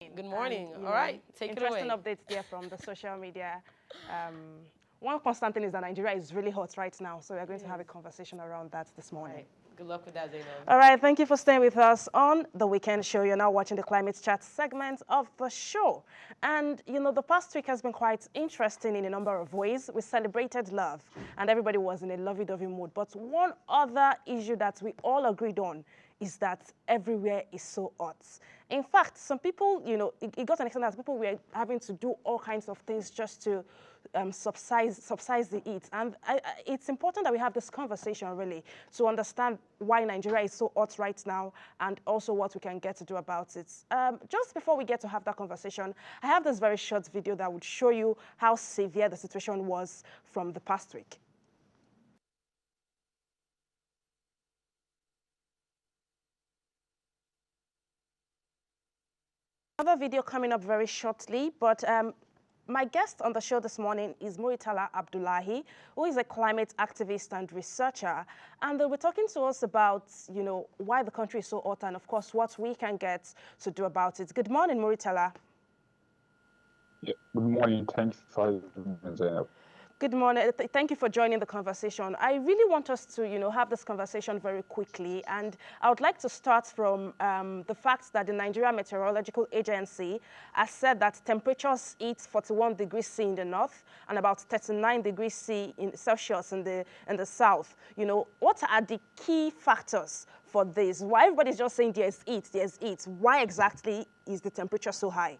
Good And, morning. All right, take it interesting away. updates there from the social media. Um, One constant thing is that Nigeria is really hot right now, so we're going to have a conversation around that this All morning. right. Good luck with that, Zainab. All right, thank you for staying with us on the weekend show. You're now watching the climate chat segment of the show. And, the past week has been quite interesting in a number of ways. We celebrated love, and everybody was in a lovey-dovey mood. But one other issue that we all agreed on is that everywhere is so hot. In fact, some people, it got an extent that people were having to do all kinds of things just to subsides the heat. And it's important that we have this conversation, really, to understand why Nigeria is so hot right now and also what we can get to do about it. Just before we get to have that conversation, I have this very short video that would show you how severe the situation was from the past week. Another video coming up very shortly, but my guest on the show this morning is Muritala Abdullahi, who is a climate activist and researcher. And they'll be talking to us about, why the country is so hot and, of course, what we can get to do about it. Good morning, Muritala. Yeah, good morning. Thanks for having me, Zainab. Good morning. Thank you for joining the conversation. I really want us to, have this conversation very quickly. And I would like to start from the fact that the Nigeria Meteorological Agency has said that temperatures hit 41 degrees C in the north and about 39 degrees C in Celsius in the south. What are the key factors for this? Why everybody's just saying there's heat? Why exactly is the temperature so high?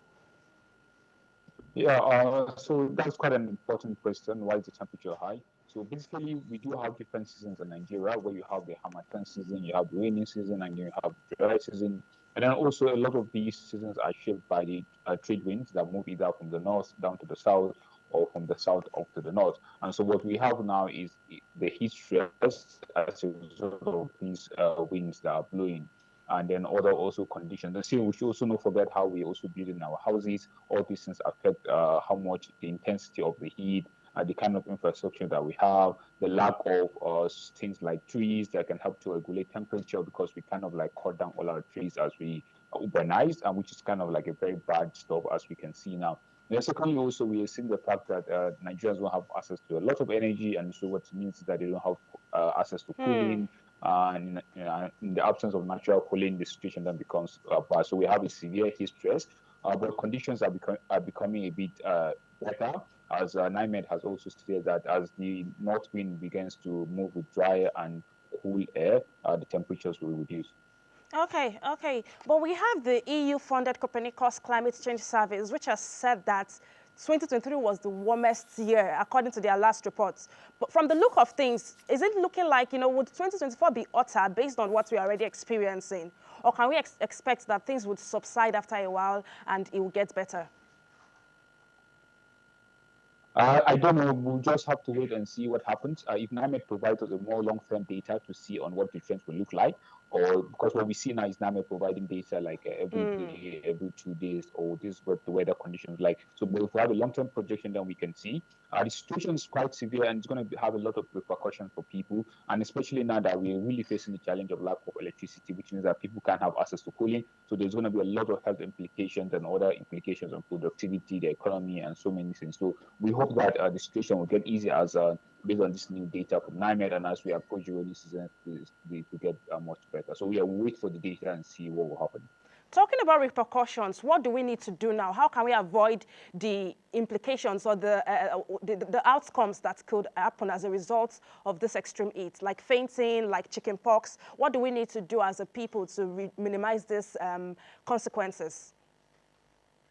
Yeah, so that's quite an important question. Why is the temperature high? So basically, we do have different seasons in Nigeria where you have the Harmattan season, you have the rainy season, and you have dry season. And then also a lot of these seasons are shaped by the trade winds that move either from the north down to the south or from the south up to the north. And so what we have now is the heat stress as a result of these winds that are blowing and then other also conditions. And so we should also not forget how we also build in our houses. All these things affect how much the intensity of the heat, the kind of infrastructure that we have, the lack of things like trees that can help to regulate temperature because we kind of like cut down all our trees as we urbanize, and which is kind of like a very bad stuff as we can see now. And secondly, also we are seeing the fact that Nigerians don't have access to a lot of energy, and so what it means is that they don't have access to cooling, and in the absence of natural cooling, the situation then becomes bad. So we have a severe heat stress, but conditions are becoming a bit better. As NIMED has also stated that as the north wind begins to move with drier and cool air, the temperatures will reduce. Okay. But we have the EU-funded Copernicus Climate Change Service, which has said that 2023 was the warmest year, according to their last reports. But from the look of things, is it looking like, would 2024 be hotter based on what we're already experiencing? Or can we expect that things would subside after a while and it will get better? I don't know. We'll just have to wait and see what happens. If NIMED provides us a more long-term data to see on what the trends will look like, or because what we see now is NIMED providing data like every day, every 2 days, or this is what the weather conditions like. So, but if we have a long-term projection, then we can see. The situation is quite severe and it's going to have a lot of repercussions for people, and especially now that we're really facing the challenge of lack of electricity, which means that people can't have access to cooling. So there's going to be a lot of health implications and other implications on productivity, the economy, and so many things. So we hope that the situation will get easier as based on this new data from NIMED, and as we approach the rainy season, to get much better. So we will wait for the data and see what will happen. Talking about repercussions, what do we need to do now? How can we avoid the implications or the outcomes that could happen as a result of this extreme heat, like fainting, like chickenpox? What do we need to do as a people to minimize these consequences?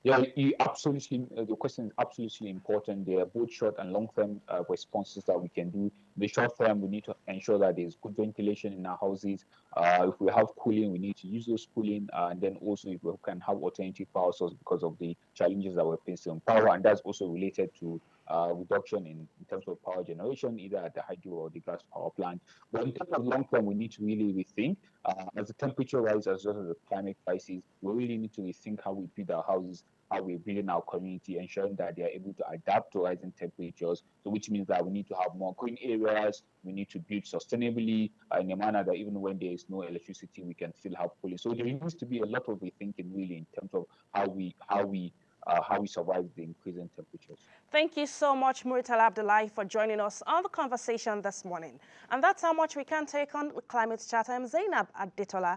Yeah, the question is absolutely important. There are both short and long-term responses that we can do. The short term, we need to ensure that there's good ventilation in our houses. If we have cooling, we need to use those cooling. And then also, if we can have alternative power source because of the challenges that we're facing on power, and that's also related to reduction in terms of power generation, either at the hydro or the gas power plant. But in terms of long term, we need to really rethink as the temperature rises as well as the climate crisis. We really need to rethink how we build our houses, how we're building our community, ensuring that they are able to adapt to rising temperatures. So, which means that we need to have more green areas. whereas we need to build sustainably in a manner that even when there is no electricity, we can still have cooling. So there needs to be a lot of rethinking really in terms of how we survive the increasing temperatures. Thank you so much, Murtala Abdullahi, for joining us on the conversation this morning. And that's how much we can take on with Climate Chat. I'm Zainab Adetola.